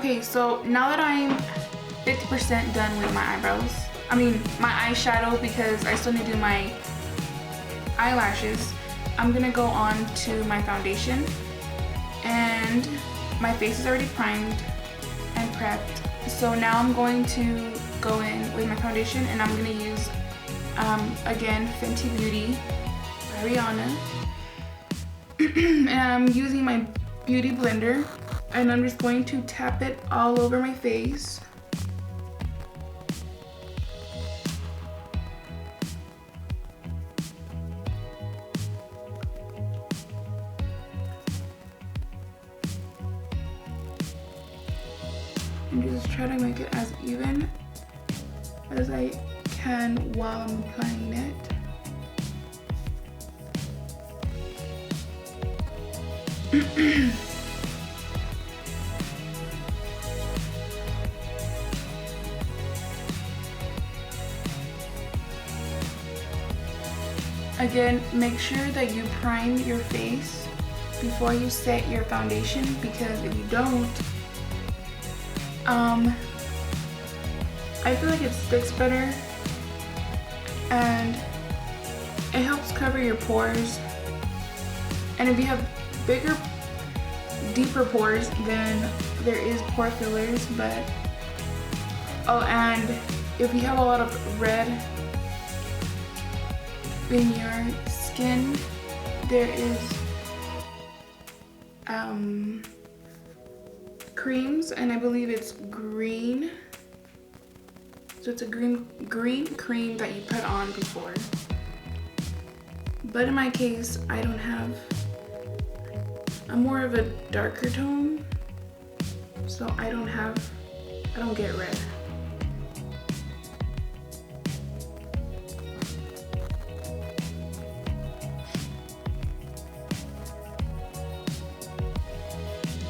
Okay, so now that I'm 50% done with my eyebrows, I mean my eyeshadow, because I still need to do my eyelashes, I'm gonna go on to my foundation. And my face is already primed and prepped. So now I'm going to go in with my foundation, and I'm gonna use, again, Fenty Beauty by Rihanna. And I'm using my beauty blender, and I'm just going to tap it all over my face. And just try to make it as even as I can while I'm applying it. Again, make sure that you prime your face before you set your foundation, because if you don't, I feel like it sticks better and it helps cover your pores. And if you have bigger, deeper pores, then there is pore fillers. But and if you have a lot of red in your skin, there is creams, and I believe it's green. So it's a green cream that you put on before. But in my case, I don't have, I'm more of a darker tone, so I don't get red.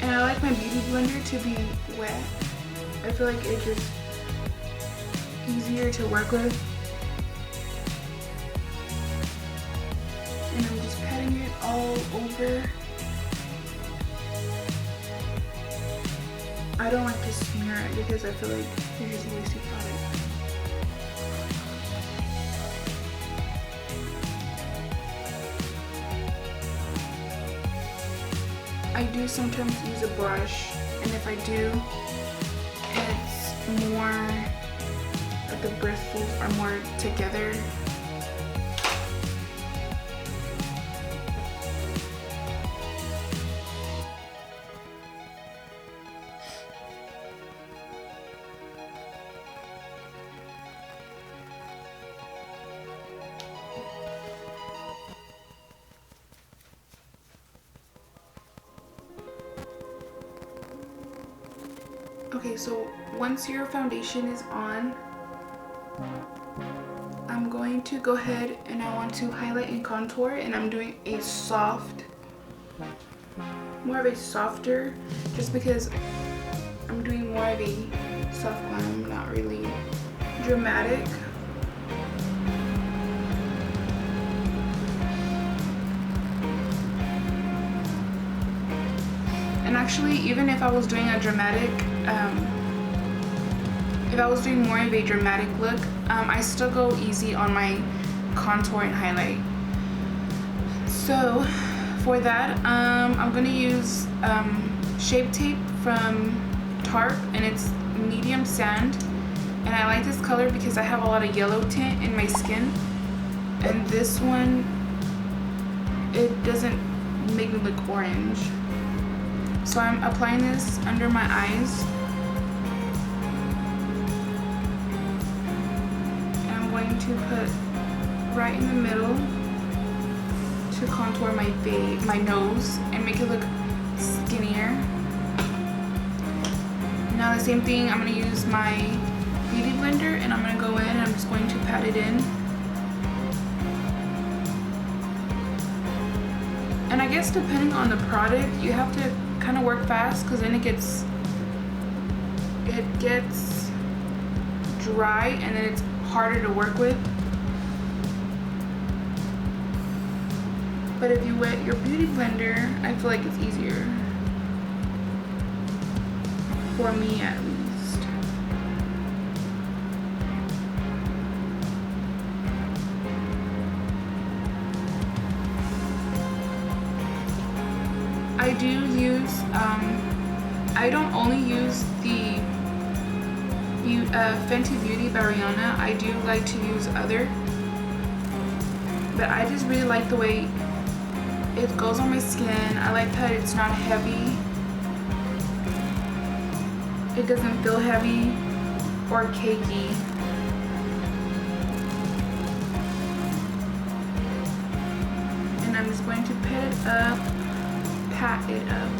And I like my beauty blender to be wet. I feel like it's just easier to work with. And I'm just patting it all over. I don't like to smear it because I feel like you're just wasting product. I do sometimes use a brush, and if I do, it's more, like the bristles are more together. Okay, so once your foundation is on, I'm going to go ahead and I want to highlight and contour, and I'm doing a soft, more of a softer, just because I'm doing more of a soft glam, not really dramatic. And actually, even if I was doing a dramatic, if I was doing more of a dramatic look, I still go easy on my contour and highlight. So for that, I'm gonna use Shape Tape from Tarte, and it's medium sand. And I like this color because I have a lot of yellow tint in my skin, and this one, it doesn't make me look orange. So I'm applying this under my eyes, and I'm going to put right in the middle to contour my face, my nose, and make it look skinnier. Now the same thing, I'm going to use my beauty blender, and I'm going to go in and I'm just going to pat it in. And I guess depending on the product, you have to kind of work fast, because then it gets dry and then it's harder to work with. But if you wet your beauty blender, I feel like it's easier. for me at least. I do use, I don't only use the Fenty Beauty by Rihanna. I do like to use other, but I just really like the way it goes on my skin. I like that it's not heavy. It doesn't feel heavy or cakey. And I'm just going to pat it up.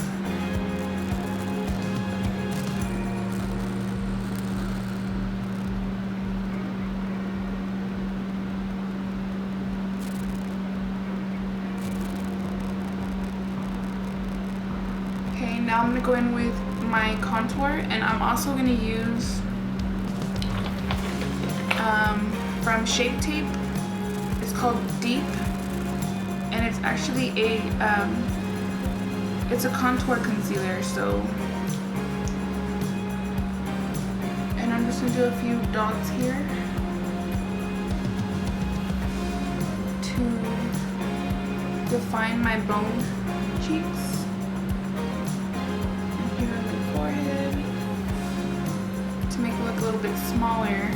Okay, now I'm gonna go in with my contour, and I'm also gonna use from Shape Tape. It's called Deep, and it's actually it's a contour concealer. So, and I'm just gonna do a few dots here to define my bone cheeks. To make it look a little bit smaller.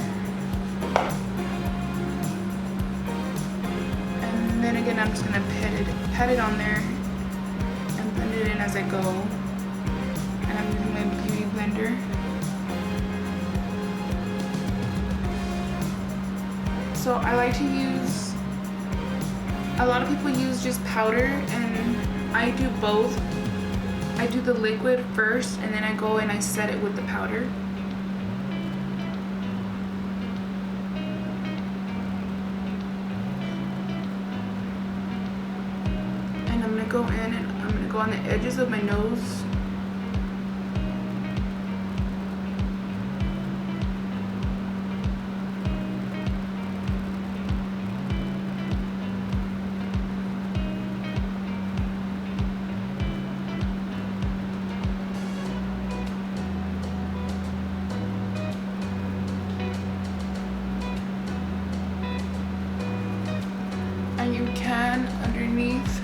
And then again, I'm just gonna pat it on there and blend it in as I go. And I'm using my beauty blender. So I like to use, a lot of people use just powder, and I do both. I do the liquid first, and then I go and I set it with the powder. And I'm gonna go in and I'm gonna go on the edges of my nose. And you can underneath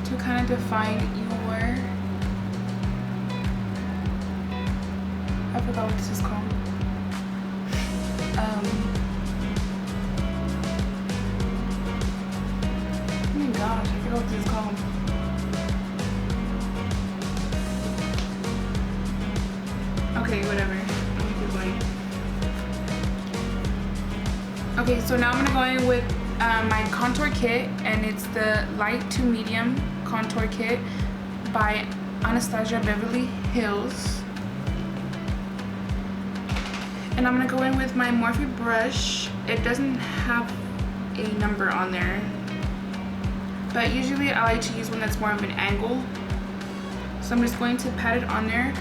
to kind of define your, I forgot what this is called. Oh my gosh, I forgot what this is called. Okay, whatever. Okay, so now I'm gonna go in with my contour kit, and it's the light to medium contour kit by Anastasia Beverly Hills. And I'm gonna go in with my Morphe brush. It doesn't have a number on there, but usually I like to use one that's more of an angle. So I'm just going to pat it on there,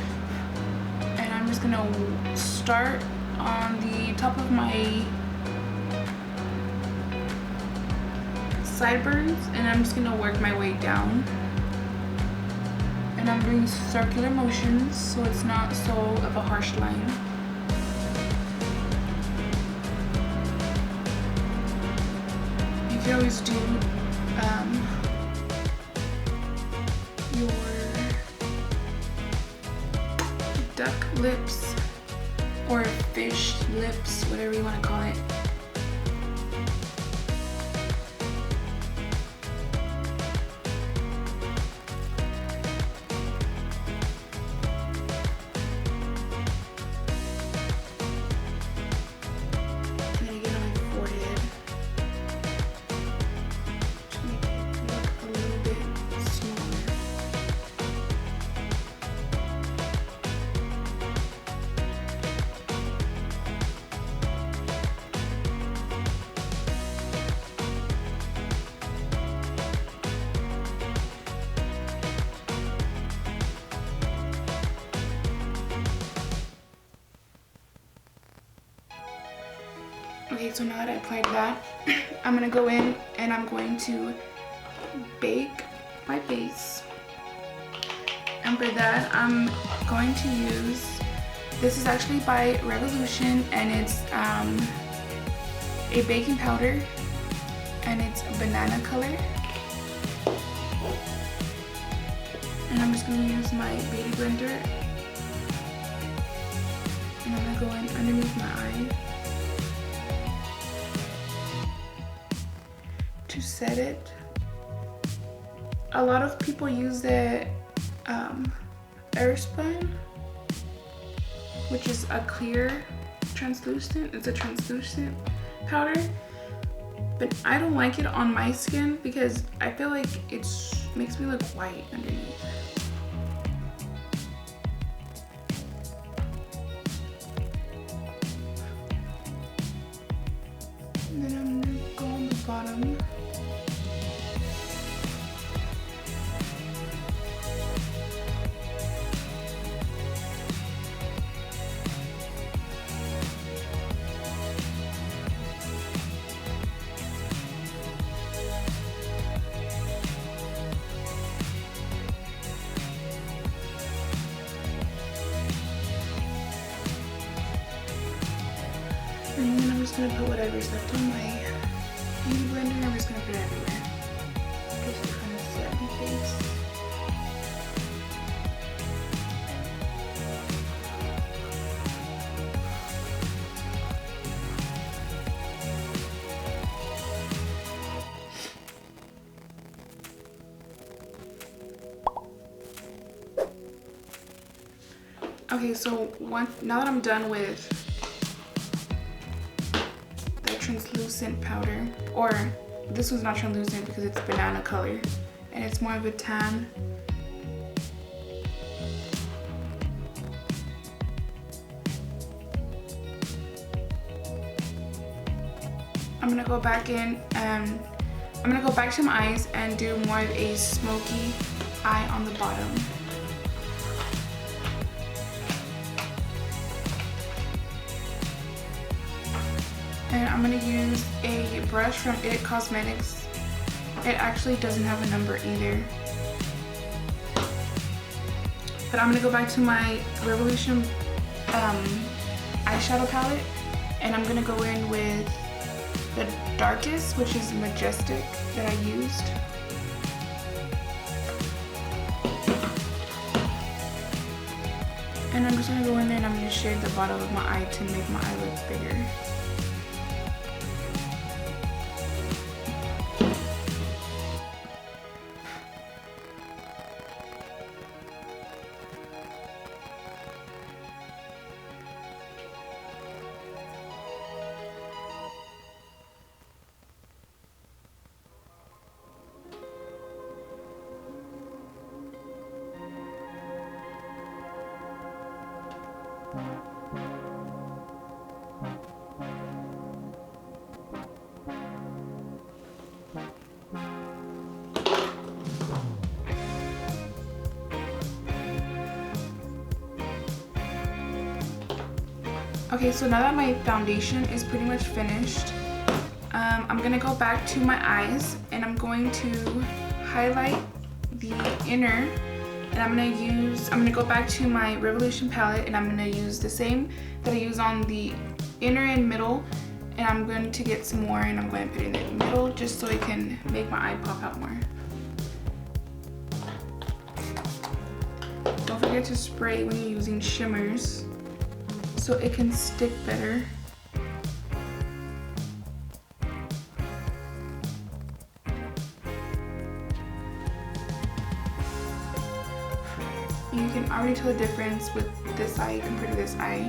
and I'm just gonna start on the top of my sideburns, and I'm just gonna work my way down. And I'm doing circular motions, so it's not so of a harsh line. You can always do your duck lips or fish lips, whatever you want to call it. Okay, so now that I applied that, I'm gonna go in and I'm going to bake my base. And for that, I'm going to use, this is actually by Revolution, and it's a baking powder, and it's a banana color. And I'm just going to use my beauty blender, and I'm going to go in underneath my eye to set it. A lot of people use the Airspun, which is a clear translucent. It's a translucent powder, but I don't like it on my skin because I feel like it makes me look white underneath. And then I'm gonna go on the bottom. And then I'm just gonna put whatever's left on my beauty blender. I'm just gonna put it everywhere. Just to kind of set my face. Okay, so now that I'm done with the translucent powder, or this one's not translucent because it's banana color and it's more of a tan. I'm gonna go back in and I'm gonna go back to my eyes and do more of a smoky eye on the bottom. And I'm gonna use a brush from It Cosmetics. It actually doesn't have a number either. But I'm gonna go back to my Revolution eyeshadow palette, and I'm gonna go in with the darkest, which is Majestic, that I used. And I'm just gonna go in there and I'm gonna shade the bottom of my eye to make my eye look bigger. Okay, so now that my foundation is pretty much finished, I'm gonna go back to my eyes and I'm going to highlight the inner, and I'm gonna go back to my Revolution palette and I'm gonna use the same that I use on the inner and middle, and I'm going to get some more and I'm going to put it in the middle just so it can make my eye pop out more. Don't forget to spray when you're using shimmers so it can stick better. You can already tell the difference with this eye compared to this eye.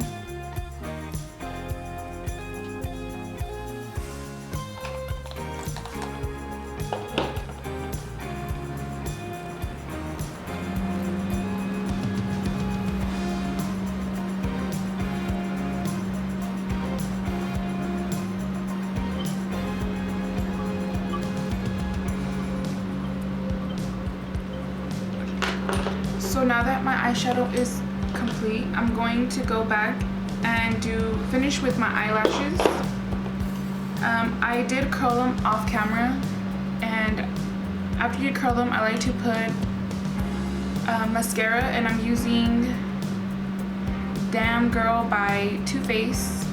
So now that my eyeshadow is complete, I'm going to go back and finish with my eyelashes. I did curl them off camera, and after you curl them, I like to put mascara, and I'm using Damn Girl by Too Faced,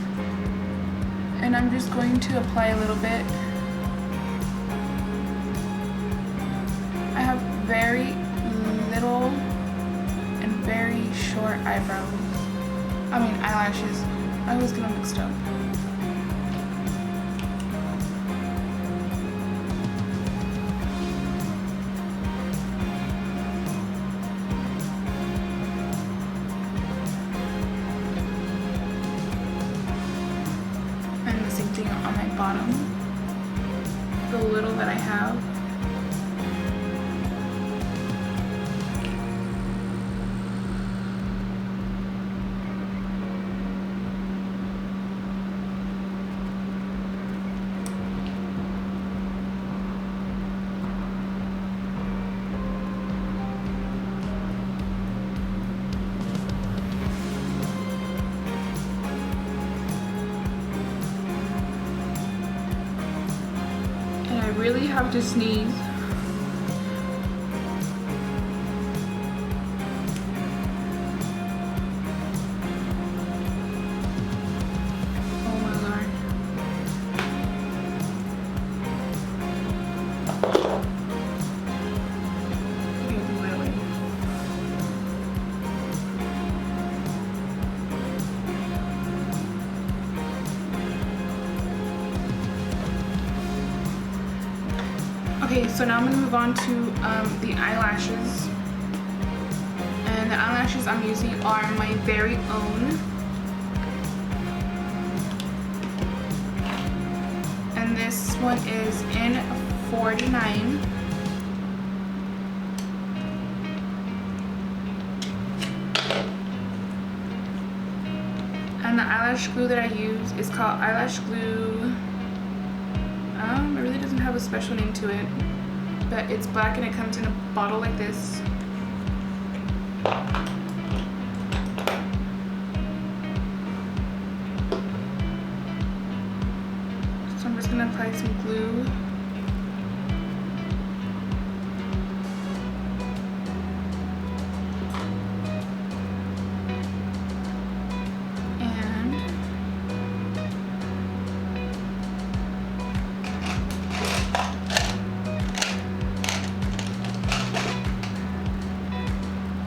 and I'm just going to apply a little bit. I have very little and very short eyebrows. I mean eyelashes. I always get them mixed up. And the same thing on my bottom. The little that I have. I really have to sneeze. Oh my God. Really. Okay, so now I'm going to move on to the eyelashes. And the eyelashes I'm using are my very own. And this one is in 49. And the eyelash glue that I use is called Eyelash Glue. It really doesn't have a special name to it, but it's black and it comes in a bottle like this. So I'm just gonna apply some glue.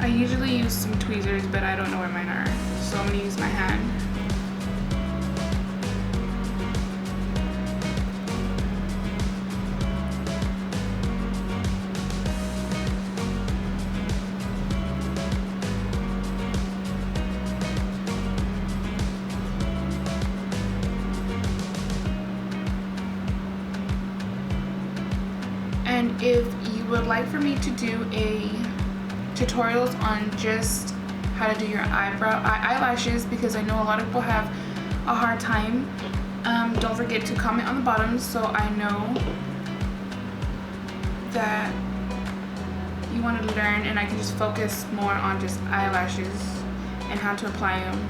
I usually use some tweezers, but I don't know where mine are, so I'm gonna use my hand. And if you would like for me to do tutorials on just how to do your eyelashes, because I know a lot of people have a hard time, don't forget to comment on the bottom so I know that you want to learn and I can just focus more on just eyelashes and how to apply them.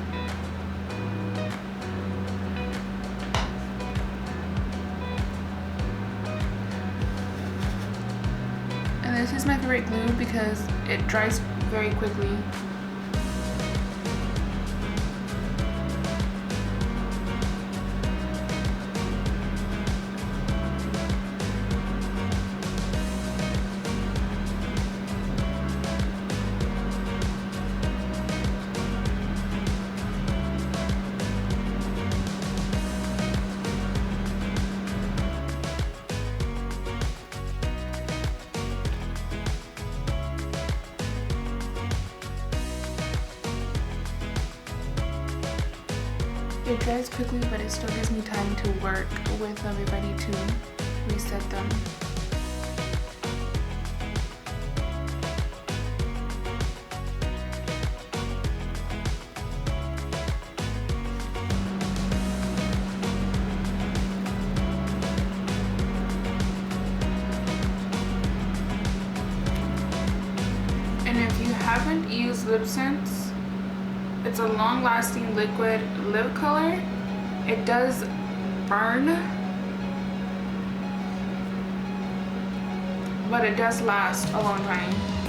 And this is my favorite glue because it dries very quickly. It dries quickly, but it still gives me time to work with everybody to reset them. And if you haven't used lip scents, it's a long-lasting liquid lip color. It does burn, but it does last a long time.